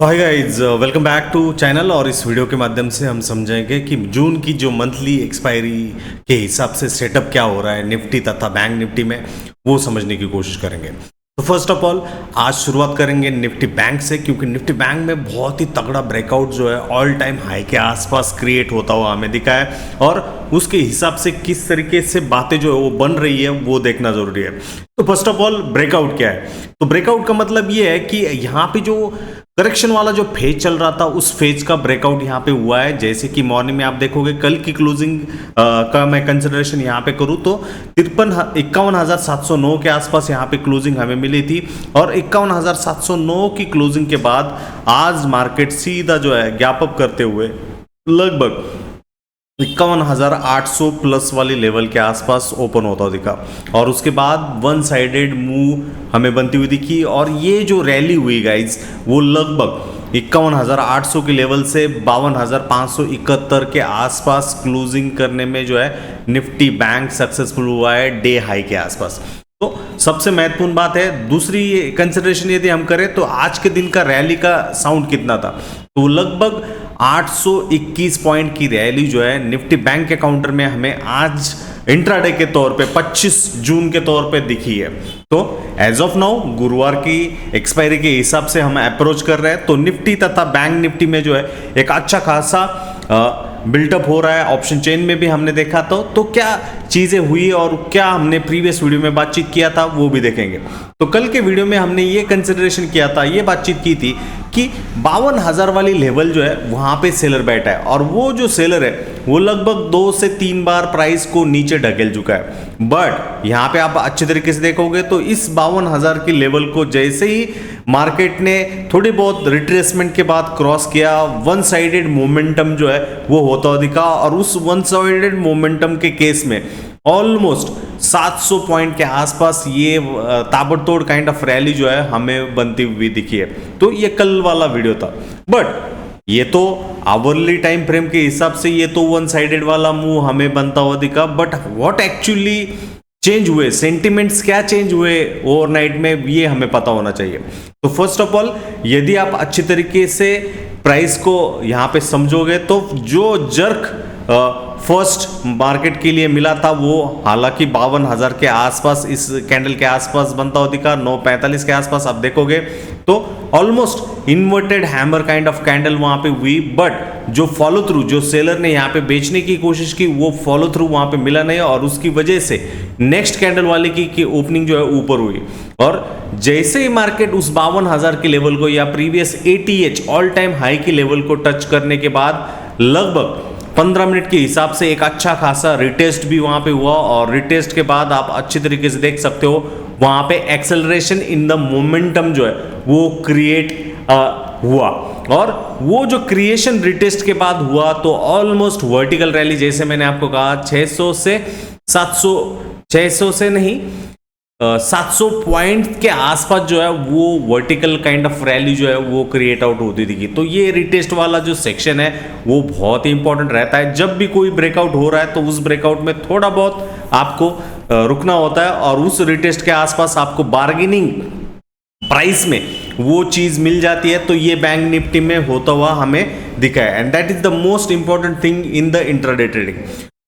Hi guys, welcome back to channel. और इस video के माध्यम से हम समझेंगे कि जून की जो मंथली एक्सपायरी के हिसाब से सेटअप क्या हो रहा है निफ्टी तथा बैंक निफ्टी में, वो समझने की कोशिश करेंगे। तो फर्स्ट ऑफ ऑल आज शुरुआत करेंगे निफ्टी बैंक से, क्योंकि निफ्टी बैंक में बहुत ही तगड़ा ब्रेकआउट जो है ऑल टाइम हाई के आसपास क्रिएट होता हुआ हमें दिखा है, और उसके हिसाब से किस तरीके से बातें जो है वो बन रही है वो देखना जरूरी है। तो फर्स्ट ऑफ ऑल ब्रेकआउट क्या है? तो ब्रेकआउट का मतलब ये है कि यहाँ पे जो करेक्शन वाला जो फेज चल रहा था उस फेज का ब्रेकआउट यहाँ पे हुआ है। जैसे कि मॉर्निंग में आप देखोगे, कल की क्लोजिंग का मैं कंसिडरेशन यहाँ पे करूँ तो 51,709 के आसपास यहाँ पे क्लोजिंग हमें मिली थी, और 51,709 की क्लोजिंग के बाद आज मार्केट सीधा जो है गैप अप करते हुए लगभग 51,800 प्लस वाली लेवल के आसपास ओपन होता दिखा, और उसके बाद वन साइडेड मूव हमें बनती हुई दिखी। और ये जो रैली हुई गाइज, वो लगभग 51,800 के लेवल से 52,571 के आसपास क्लोजिंग करने में जो है निफ्टी बैंक सक्सेसफुल हुआ है डे हाई के आसपास। तो सबसे महत्वपूर्ण बात है। दूसरी कंसिडरेशन यदि हम करें तो आज के दिन का रैली का साउंड कितना था, तो लगभग 821 पॉइंट की रैली जो है निफ्टी बैंक के काउंटर में हमें आज इंट्राडे के तौर पे 25 जून के तौर पे दिखी है। तो एज ऑफ नाउ गुरुवार की एक्सपायरी के हिसाब से हम अप्रोच कर रहे हैं, तो निफ्टी तथा बैंक निफ्टी में जो है एक अच्छा खासा बिल्टअप हो रहा है। ऑप्शन चेन में भी हमने देखा तो क्या चीज़ें हुई और क्या हमने प्रीवियस वीडियो में बातचीत किया था वो भी देखेंगे। तो कल के वीडियो में हमने ये कंसिडरेशन किया था, ये बातचीत की थी कि 52,000 वाली लेवल जो है वहाँ पे सेलर बैठा है, और वो जो सेलर है वो लगभग 2 से 3 बार प्राइस को नीचे ढकेल चुका है। बट यहाँ पे आप अच्छे तरीके से देखोगे तो इस 52,000 की लेवल को जैसे ही मार्केट ने थोड़ी बहुत रिट्रेसमेंट के बाद क्रॉस किया, वन साइडेड मोमेंटम जो है वो होता दिखा, और उस वन साइडेड मोमेंटम के केस में ऑलमोस्ट 700 पॉइंट के आसपास ये ताबड़तोड़ काइंड ऑफ रैली जो है हमें बनती हुई दिखी है। तो ये कल वाला वीडियो था, बट ये तो आवरली टाइम फ्रेम के हिसाब से ये तो वन साइडेड वाला मूव हमें बनता हुआ दिखा। बट व्हाट एक्चुअली चेंज हुए, सेंटिमेंट्स क्या चेंज हुए ओवरनाइट में, ये हमें पता होना चाहिए। तो फर्स्ट ऑफ ऑल यदि आप अच्छी तरीके से प्राइस को यहाँ पे समझोगे तो जो जर्क फर्स्ट मार्केट के लिए मिला था वो हालांकि 52,000 के आसपास इस कैंडल के आसपास बनता हुआ दिखा, 945 के आसपास आप देखोगे तो almost inverted hammer kind of candle वहां पे हुई। बट जो फॉलो थ्रू, जो सेलर ने यहाँ पे बेचने की कोशिश की, वो फॉलो थ्रू वहां पे मिला नहीं, और उसकी वजह से नेक्स्ट कैंडल वाले की ओपनिंग जो है ऊपर हुई। और जैसे ही मार्केट उस 52,000 के लेवल को या previous ATH all time high की लेवल को टच करने के बाद लगभग 15 मिनट के हिसाब से एक अच्छा खासा रिटेस्ट भी वहां पे हुआ, और रिटेस्ट के बाद आप अच्छी तरीके से देख सकते हो वहां पे एक्सेलरेशन इन द मोमेंटम जो है वो क्रिएट हुआ। और वो जो क्रिएशन रिटेस्ट के बाद हुआ तो ऑलमोस्ट वर्टिकल रैली, जैसे मैंने आपको कहा 600 से 700, 600 से नहीं 700 पॉइंट के आसपास जो है वो वर्टिकल काइंड ऑफ रैली जो है वो क्रिएट आउट होती थी। तो ये रिटेस्ट वाला जो सेक्शन है वो बहुत ही इंपॉर्टेंट रहता है। जब भी कोई ब्रेकआउट हो रहा है तो उस ब्रेकआउट में थोड़ा बहुत आपको रुकना होता है, और उस रिटेस्ट के आसपास आपको बार्गेनिंग प्राइस में वो चीज मिल जाती है। तो ये बैंक निफ्टी में होता हुआ हमें दिखा है, and that is the most important thing in the intraday trading.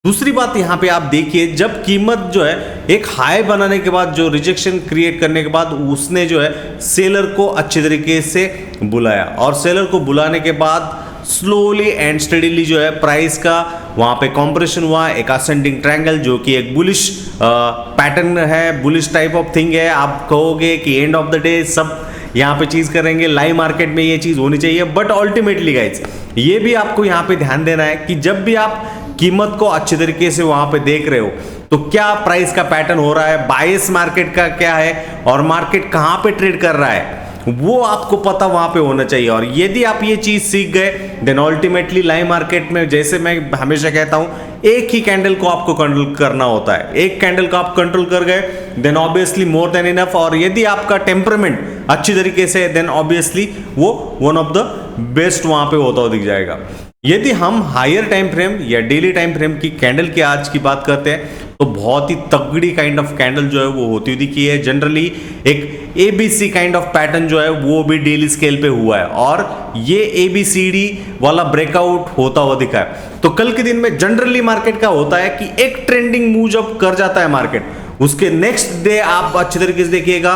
दूसरी बात यहाँ पे आप देखिए, जब कीमत जो है एक हाई बनाने के बाद, जो रिजेक्शन क्रिएट करने के बाद, उसने जो है सेलर को अच्छे तरीके से बुलाया, और सेलर को बुलाने के बाद स्लोली एंड स्टडीली जो है प्राइस का वहां पे कॉम्प्रेशन हुआ, एक असेंडिंग ट्रायंगल जो कि एक बुलिश पैटर्न है, बुलिश टाइप ऑफ थिंग है। आप कहोगे कि एंड ऑफ द डे सब यहाँ पे चीज करेंगे, लाइव मार्केट में ये चीज होनी चाहिए, बट अल्टीमेटली गाइज ये भी आपको यहाँ पे ध्यान देना है कि जब भी आप कीमत को अच्छे तरीके से वहां पे देख रहे हो तो क्या प्राइस का पैटर्न हो रहा है, बायस मार्केट का क्या है, और मार्केट कहां पे ट्रेड कर रहा है, वो आपको पता वहां पे होना चाहिए। और यदि आप ये चीज सीख गए देन अल्टीमेटली लाइव मार्केट में, जैसे मैं हमेशा कहता हूं, एक ही कैंडल को आपको कंट्रोल करना होता है। एक कैंडल को आप कंट्रोल कर गए then obviously more than enough, और यदि आपका टेम्परामेंट अच्छी तरीके से देन ऑब्वियसली वो वन ऑफ द बेस्ट वहां पे होता हुआ दिख जाएगा। यदि हम हायर टाइम फ्रेम या डेली टाइम फ्रेम की कैंडल की आज की बात करते हैं तो बहुत ही तगड़ी काइंड ऑफ कैंडल जो है वो होती हुई दिखी है। जनरली एक एबीसी काइंड ऑफ पैटर्न जो है वो भी डेली स्केल पे हुआ है और ये एबीसीडी वाला ब्रेकआउट होता हुआ दिखा है। तो कल के दिन में जनरली मार्केट का होता है कि एक ट्रेंडिंग मूव जब कर जाता है मार्केट, उसके नेक्स्ट डे आप अच्छे तरीके से देखिएगा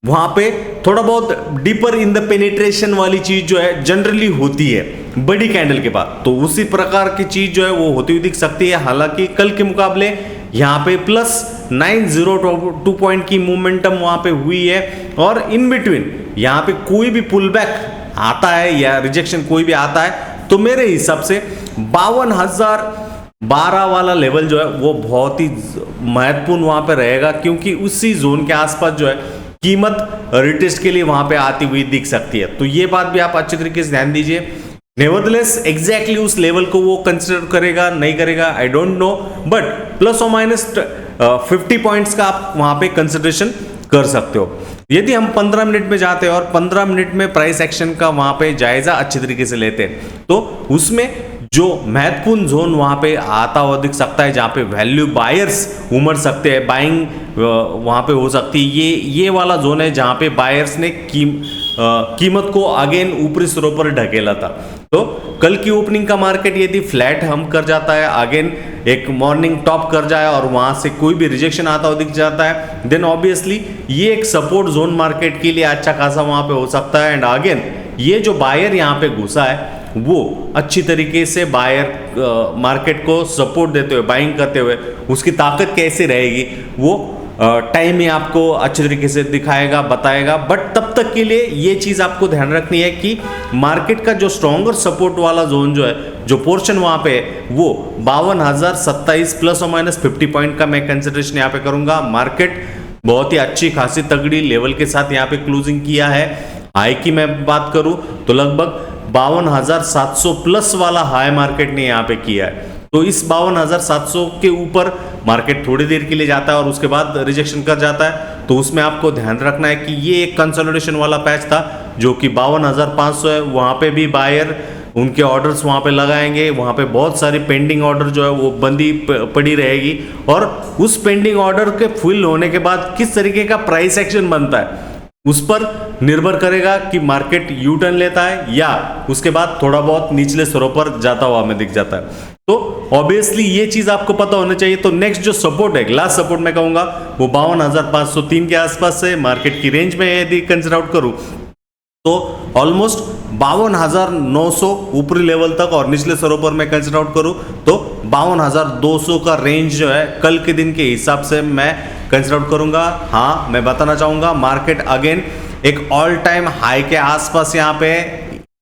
वहां पे थोड़ा बहुत डीपर इन द पेनिट्रेशन वाली चीज जो है जनरली होती है बड़ी कैंडल के बाद। तो उसी प्रकार की चीज जो है वो होती हुई दिख सकती है। हालांकि कल के मुकाबले यहाँ पे प्लस 902 पॉइंट की मोमेंटम वहां पे हुई है और इन बिटवीन यहाँ पे कोई भी पुल बैक आता है या रिजेक्शन कोई भी आता है तो मेरे हिसाब से 52,012 वाला लेवल जो है वो बहुत ही महत्वपूर्ण वहां पे रहेगा, क्योंकि उसी जोन के आसपास जो है कीमत रिटेस्ट के लिए वहां पे आती हुई दिख सकती है। तो ये बात भी आप अच्छे तरीके से ध्यान दीजिए। नेवरदलेस एग्जैक्टली उस लेवल को वो कंसिडर करेगा नहीं करेगा I don't know, but plus और माइनस 50 पॉइंट्स का आप वहां पे कंसिडरेशन कर सकते हो। यदि हम 15 मिनट में जाते हैं और 15 मिनट में प्राइस एक्शन का वहां पे जायजा अच्छे तरीके से लेते हैं तो उसमें जो महत्वपूर्ण जोन वहां पे आता हुआ दिख सकता है जहां पे वैल्यू बायर्स उमड़ सकते हैं, बाइंग वहां पे हो सकती है। ये वाला जोन है जहां पे बायर्स ने कीमत को अगेन ऊपरी स्तरों पर ढकेला था। तो कल की ओपनिंग का मार्केट यदि फ्लैट हम कर जाता है, अगेन एक मॉर्निंग टॉप कर जाए और वहां से कोई भी रिजेक्शन आता हुआ दिख जाता है, देन ऑब्वियसली ये एक सपोर्ट जोन मार्केट के लिए अच्छा खासा वहां पे हो सकता है। एंड अगेन ये जो बायर यहाँ पे घुसा है वो अच्छी तरीके से बायर मार्केट को सपोर्ट देते हुए बाइंग करते हुए उसकी ताकत कैसे रहेगी वो टाइम ही आपको अच्छे तरीके से दिखाएगा बताएगा। बट तब तक के लिए ये चीज आपको ध्यान रखनी है कि मार्केट का जो स्ट्रॉन्गर सपोर्ट वाला जोन जो है, जो पोर्शन वहां पे है वो 52,027 प्लस और माइनस 50 पॉइंट का मैं कंसिडरेशन यहाँ पे करूंगा। मार्केट बहुत ही अच्छी खासी तगड़ी लेवल के साथ यहाँ पे क्लोजिंग किया है। हाई की मैं बात करूं तो लगभग 52,700 प्लस वाला हाई मार्केट ने यहाँ पे किया है। तो इस 52,700 के ऊपर मार्केट थोड़ी देर के लिए जाता है और उसके बाद रिजेक्शन कर जाता है, तो उसमें आपको ध्यान रखना है कि ये एक कंसोलिडेशन वाला पैच था जो कि 52,500 है। वहां पे भी बायर उनके ऑर्डर्स वहां पे लगाएंगे, वहां पे बहुत सारी पेंडिंग ऑर्डर जो है वो बंदी पड़ी रहेगी और उस पेंडिंग ऑर्डर के फुल होने के बाद किस तरीके का प्राइस एक्शन बनता है उस पर निर्भर करेगा कि मार्केट यू टर्न लेता है या उसके बाद थोड़ा बहुत निचले स्तरों पर जाता हुआ हमें दिख जाता है। तो ऑब्वियसली ये चीज आपको पता होना चाहिए। तो नेक्स्ट जो सपोर्ट है, ग्लास सपोर्ट मैं कहूंगा वो 52,503 के आसपास है मार्केट की रेंज में यदि कंसिडर आउट करूं तो ऑलमोस्ट 52,900 ऊपरी लेवल तक और निचले स्तरों पर मैं कंसिडर आउट करूं तो 52,200 का रेंज जो है कल के दिन के हिसाब से मैं कंसिडर आउट करूंगा। हाँ, मैं बताना चाहूंगा मार्केट अगेन एक ऑल टाइम हाई के आसपास यहाँ पे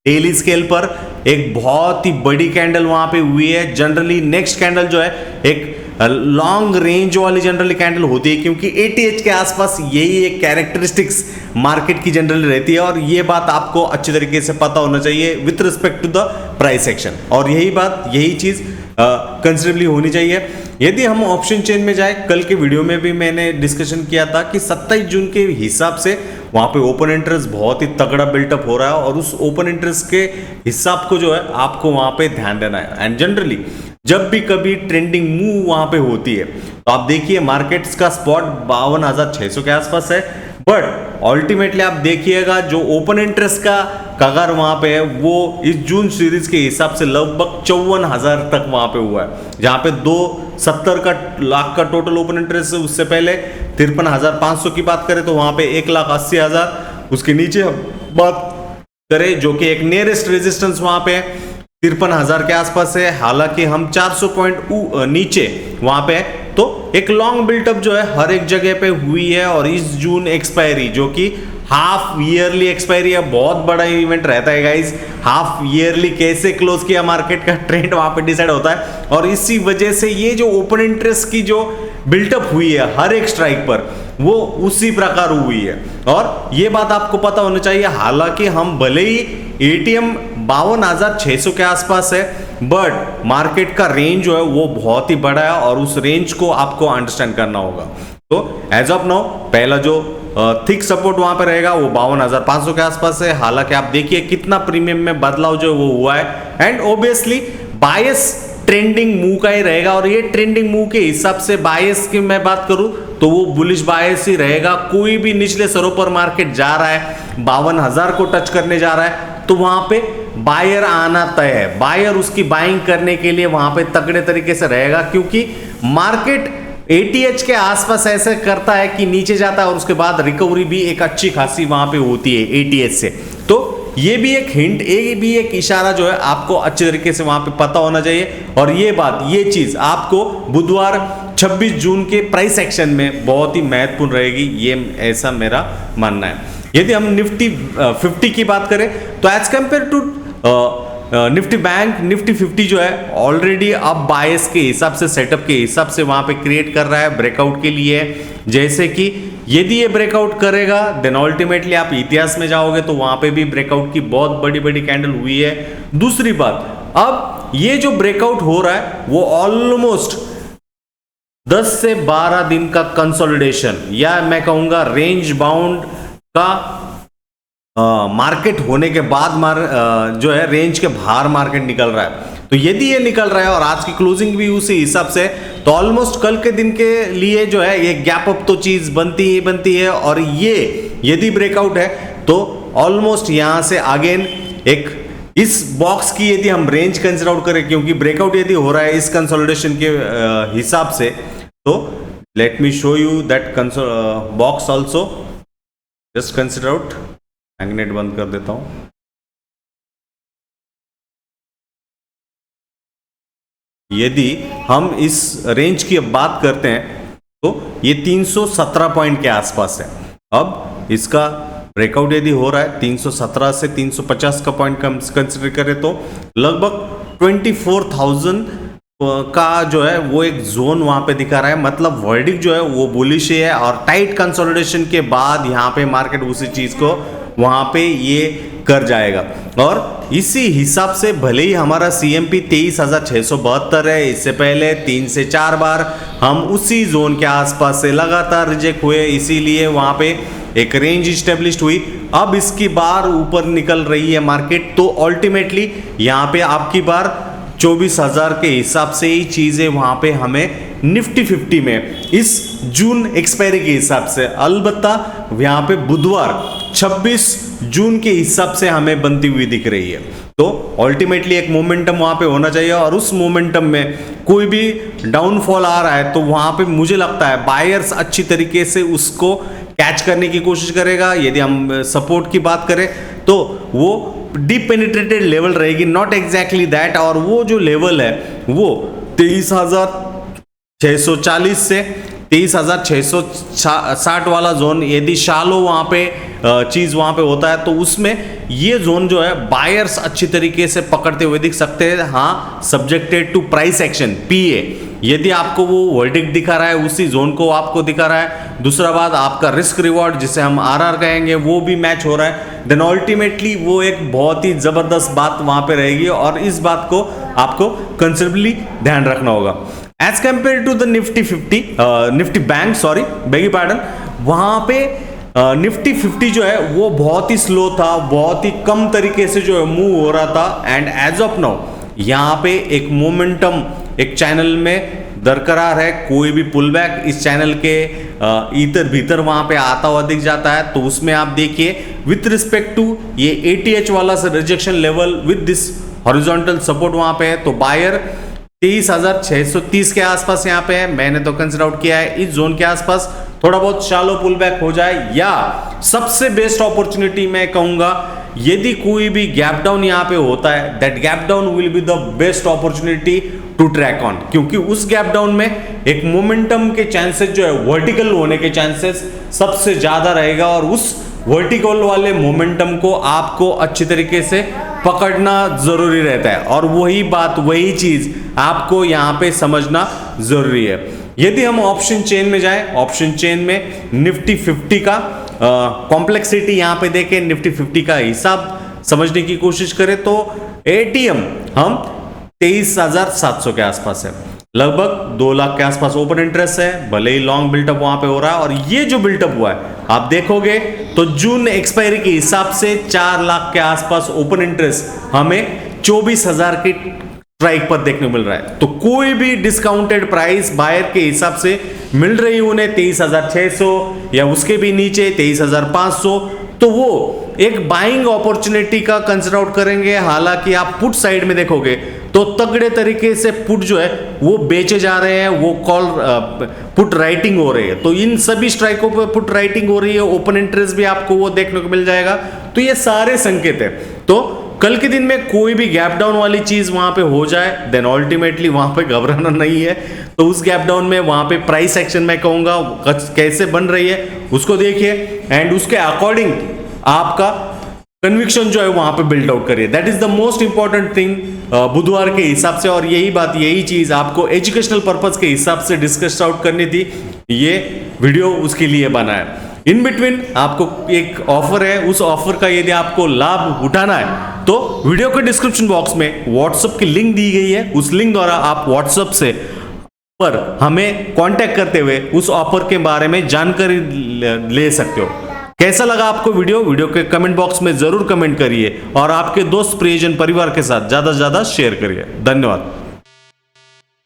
डेली स्केल पर एक बहुत ही बड़ी कैंडल वहां पे हुई है। जनरली नेक्स्ट कैंडल जो है एक लॉन्ग रेंज वाली जनरली कैंडल होती है, क्योंकि 80H के आसपास यही एक कैरेक्टरिस्टिक्स मार्केट की जनरली रहती है और ये बात आपको अच्छे तरीके से पता होना चाहिए with respect to the price action. और यही चीज कंसिडरेबली होनी चाहिए। यदि हम ऑप्शन चेन में जाए, कल के वीडियो में भी मैंने डिस्कशन किया था कि 27 जून के हिसाब से वहां पे ओपन इंटरेस्ट बहुत ही तगड़ा बिल्टअप हो रहा है और उस ओपन इंटरेस्ट के हिसाब को जो है आपको वहां पे ध्यान देना है। एंड जनरली जब भी कभी ट्रेंडिंग मूव वहां पे होती है तो आप देखिए मार्केट्स का स्पॉट 52,600 के आसपास है, बट अल्टीमेटली आप देखिएगा जो ओपन इंटरेस्ट का कगार वहां पे है वो इस जून सीरीज के हिसाब से लगभग 54,000 तक वहां पे हुआ है, जहां पे 270 लाख का टोटल ओपन इंटरेस्ट है। उससे पहले 53,500 की बात करें तो वहां पे 1,80,000, उसके नीचे बात करें जो कि एक नियरेस्ट रेजिस्टेंस वहां पे 53,000 के आसपास है। हालांकि हम 400 पॉइंट नीचे वहां पे तो एक लॉन्ग बिल्टअप जो है हर एक जगह पे हुई है और इस जून एक्सपायरी जो कि हाफ ईयरली एक्सपायरी है, बहुत बड़ा इवेंट रहता है गाइस। हाफ ईयरली कैसे क्लोज किया मार्केट का ट्रेंड वहां पे डिसाइड होता है और इसी वजह से ये जो ओपन इंटरेस्ट की जो बिल्टअप हुई है हर एक स्ट्राइक पर वो उसी प्रकार हुई है और ये बात आपको पता होना चाहिए। हालांकि हम भले ही एटीएम 52,600 के आसपास है, बट मार्केट का रेंज जो है वो बहुत ही बड़ा है और उस रेंज को आपको अंडरस्टैंड करना होगा। तो एज ऑफ नाउ पहला जो थिक सपोर्ट वहां पे रहेगा वो 52,500 के आसपास है। हालांकि आप देखिए कितना प्रीमियम में बदलाव जो वो हुआ है, and obviously bias trending move का ही रहेगा, और ये ट्रेंडिंग मूव के हिसाब से बायस की मैं बात करूं तो वो बुलिश बायस ही रहेगा। कोई भी निचले स्तरों पर मार्केट जा रहा है, 52,000 को टच करने जा रहा है, तो वहां पे बायर आना तय है। बायर उसकी बाइंग करने के लिए वहां पे तगड़े तरीके से रहेगा, क्योंकि मार्केट ATH के आसपास ऐसे करता है कि नीचे जाता है और उसके बाद रिकवरी भी एक अच्छी खासी वहां पे होती है ATH से। तो ये भी एक हिंट, ये भी एक इशारा जो है आपको अच्छे तरीके से वहां पे पता होना चाहिए। और ये बात, ये चीज आपको बुधवार 26 जून के प्राइस एक्शन में बहुत ही महत्वपूर्ण रहेगी, ये ऐसा मेरा मानना है। यदि हम निफ्टी 50 की बात करें तो as compare to Nifty bank, Nifty 50 जो है ऑलरेडी अब बायस के हिसाब से, सेटअप के हिसाब से वहां पे क्रिएट कर रहा है ब्रेकआउट के लिए। जैसे कि यदि ये ब्रेकआउट करेगा देन अल्टीमेटली आप इतिहास में जाओगे, तो वहां पे भी ब्रेकआउट की बहुत बड़ी बड़ी कैंडल हुई है। दूसरी बात, अब ये जो ब्रेकआउट हो रहा है वो ऑलमोस्ट 10 से 12 दिन का कंसोलिडेशन, या मैं कहूंगा रेंज बाउंड का मार्केट होने के बाद जो है रेंज के बाहर मार्केट निकल रहा है। तो यदि ये निकल रहा है और आज की क्लोजिंग भी उसी हिसाब से, तो ऑलमोस्ट कल के दिन के लिए जो है ये गैप अप तो चीज बनती है। और ये यदि ब्रेकआउट है तो ऑलमोस्ट यहां से अगेन एक इस बॉक्स की यदि हम रेंज कंसिडर आउट करें, क्योंकि ब्रेकआउट यदि हो रहा है इस कंसोलिडेशन के हिसाब से, तो let me show you that box also. Just consider out, magnet बंद कर देता हूं। यदि हम इस रेंज की बात करते हैं तो ये 317 पॉइंट के आसपास है। अब इसका ब्रेकआउट यदि हो रहा है 317 से 350 का पॉइंट कंसिडर करें तो लगभग 24,000 का जो है वो एक जोन वहां पे दिखा रहा है। मतलब वर्डिक जो है वो बुलिश है, और टाइट कंसोलिडेशन के बाद यहाँ पे मार्केट उसी चीज को वहां पे ये कर जाएगा। और इसी हिसाब से भले ही हमारा CMP 23,672 है, इससे पहले 3 से 4 बार हम उसी जोन के आसपास से लगातार रिजेक्ट हुए, इसीलिए वहां पे एक रेंज स्टेब्लिश हुई। अब इसकी बार ऊपर निकल रही है मार्केट, तो अल्टीमेटली यहाँ पे आपकी बार 24,000 के हिसाब से ही चीजें वहां पे हमें निफ्टी 50 में इस जून एक्सपायरी के हिसाब से, अलबत्ता यहाँ पे बुधवार 26 जून के हिसाब से हमें बनती हुई दिख रही है। तो अल्टीमेटली एक मोमेंटम वहां पे होना चाहिए, और उस मोमेंटम में कोई भी डाउनफॉल आ रहा है तो वहां पे मुझे लगता है बायर्स अच्छी तरीके से उसको कैच करने की कोशिश करेगा। यदि हम सपोर्ट की बात करें तो वो डीप पेनिट्रेटेड लेवल रहेगी, नॉट एग्जैक्टली दैट, और वो जो लेवल है वो 23,640 से 23,660 वाला जोन, यदि शालो वहां पे चीज वहां पे होता है तो उसमें ये जोन जो है बायर्स अच्छी तरीके से पकड़ते हुए दिख सकते हैं। हाँ, subjected to price action PA, यदि आपको वो वर्डिक्ट दिखा रहा है उसी जोन को आपको दिखा रहा है। दूसरा बात, आपका रिस्क रिवॉर्ड जिसे हम RR कहेंगे वो भी मैच हो रहा है, देन अल्टीमेटली वो एक बहुत ही जबरदस्त बात वहां पे रहेगी, और इस बात को आपको कंसिडरेबली ध्यान रखना होगा। As compare to the Nifty 50, Nifty bank, sorry beg pardon, वहां पे निफ्टी 50 जो है वो बहुत ही स्लो था, बहुत ही कम तरीके से जो है मूव हो रहा था। एंड एज ऑफ नाउ यहाँ पे एक मोमेंटम एक चैनल में बरकरार है, कोई भी पुल बैक इस चैनल के इधर भीतर वहां पे आता हुआ दिख जाता है, तो उसमें आप देखिए विथ रिस्पेक्ट टू ये ATH वाला rejection level with this horizontal support वहां पे है, तो बायर 23,630 के आसपास यहाँ पे है। मैंने तो कंसिडर आउट किया है इस जोन के आसपास थोड़ा बहुत शालो पुल बैक हो जाए, या सबसे बेस्ट अपॉर्चुनिटी मैं कहूंगा यदि कोई भी गैप डाउन यहाँ पे होता है, that gap down will be the best opportunity to track on, क्योंकि उस गैप डाउन में एक मोमेंटम के चांसेस जो है वर्टिकल होने के चांसेस सबसे ज्यादा रहेगा, और उस वर्टिकल वाले मोमेंटम को आपको अच्छी तरीके से पकड़ना जरूरी रहता है, और वही बात वही चीज आपको यहाँ पे समझना जरूरी है। यदि हम ऑप्शन चेन में जाएं, ऑप्शन चेन में निफ्टी 50 का कॉम्प्लेक्सिटी यहाँ पे देखें, निफ्टी 50 का हिसाब समझने की कोशिश करें तो ATM हम 23,700 के आसपास है, लगभग 2 लाख के आसपास ओपन इंटरेस्ट है, भले ही लॉन्ग बिल्टअप वहां पे हो रहा है। और ये जो बिल्टअप हुआ है आप देखोगे तो जून एक्सपायरी के हिसाब से 4 लाख के आसपास ओपन इंटरेस्ट हमें 24,000 के स्ट्राइक पर देखने को मिल रहा है। तो कोई भी डिस्काउंटेड प्राइस बायर के हिसाब से मिल रही उन्हें 23,600 या उसके भी नीचे 23,500, तो वो एक बाइंग अपॉर्चुनिटी का कंसिडर आउट करेंगे। हालांकि आप पुट साइड में देखोगे तो तगड़े तरीके से पुट जो है वो बेचे जा रहे हैं, वो कॉल पुट राइटिंग हो रही है। तो इन सभी स्ट्राइकों पे पुट राइटिंग हो रही है, ओपन इंटरेस्ट भी आपको वो देखने को मिल जाएगा। तो ये सारे संकेत है। तो कल के दिन में कोई भी गैप डाउन वाली चीज वहां पे हो जाए देन अल्टीमेटली वहां पे घबराना नहीं है। तो उस गैप डाउन में वहां पे प्राइस एक्शन मैं कहूंगा कैसे बन रही है उसको देखिए एंड उसके अकॉर्डिंग आपका कन्विक्शन जो है वहां पे बिल्ड आउट करिए। That is the most important thing बुधवार के हिसाब से। और यही चीज आपको एजुकेशनल पर्पस के हिसाब से डिस्कस आउट करनी थी, ये वीडियो उसके लिए बना है। इन बिटवीन आपको एक ऑफर है, उस ऑफर का यदि आपको लाभ उठाना है तो वीडियो के डिस्क्रिप्शन बॉक्स में व्हाट्सएप की लिंक दी गई है। उस लिंक द्वारा आप व्हाट्सएप से पर हमें कांटेक्ट करते हुए उस ऑफर के बारे में जानकारी ले सकते हो। कैसा लगा आपको वीडियो के कमेंट बॉक्स में जरूर कमेंट करिए और आपके दोस्त, प्रियजन, परिवार के साथ ज्यादा से ज्यादा शेयर करिए। धन्यवाद।